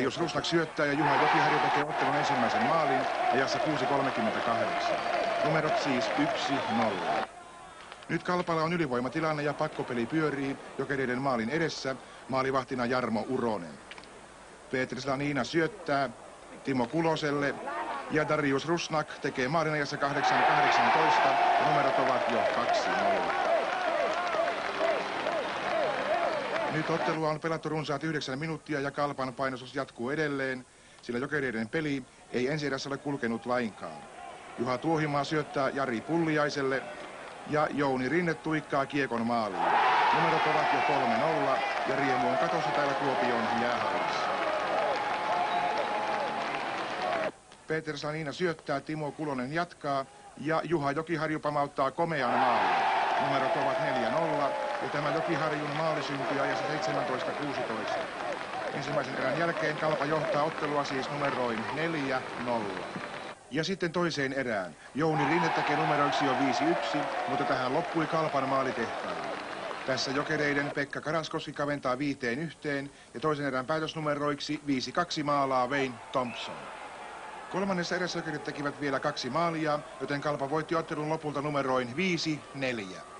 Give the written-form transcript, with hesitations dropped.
Jos Rusnak syöttää ja Juha Jokiharju tekee ottelun ensimmäisen maalin ajassa 6.38. Numerot siis 1-0. Nyt Kalpalla on ylivoimatilanne ja pakkopeli pyörii Jokereiden maalin edessä. Maalivahtina Jarmo Uronen. Petri Slanina syöttää Timo Kuloselle ja Darius Rusnak tekee maalin ajassa 8.18 ja numerot ovat jo 2-0. Nyt ottelua on pelattu runsaat 9 minuuttia ja Kalpan painostus jatkuu edelleen, sillä Jokereiden peli ei ensi erässä ole kulkenut lainkaan. Juha Tuohimaa syöttää Jari Pulliaiselle ja Jouni Rinne tuikkaa kiekon maaliin. Numerot ovat jo 3-0 ja riemu on katossa täällä Kuopion jäähallissa. Peter Slanina syöttää, Timo Kulonen jatkaa ja Juha Jokiharju pamauttaa komean maalin. Numerot ovat 4-0 ja tämä Jokiharjun maali syntyi ajassa 17.16. Ensimmäisen erän jälkeen Kalpa johtaa ottelua siis numeroin 4-0. Ja sitten toiseen erään. Jouni Rinne tekee numeroiksi jo 5-1, mutta tähän loppui Kalpan maalitehtailu. Tässä Jokereiden Pekka Karaskoski kaventaa 5-1 ja toisen erän päätösnumeroiksi 5-2 maalaa Wayne Thompson. Kolmannessa erässä Jokerit tekivät vielä 2 maalia, joten Kalpa voitti ottelun lopulta numeroin 5-4.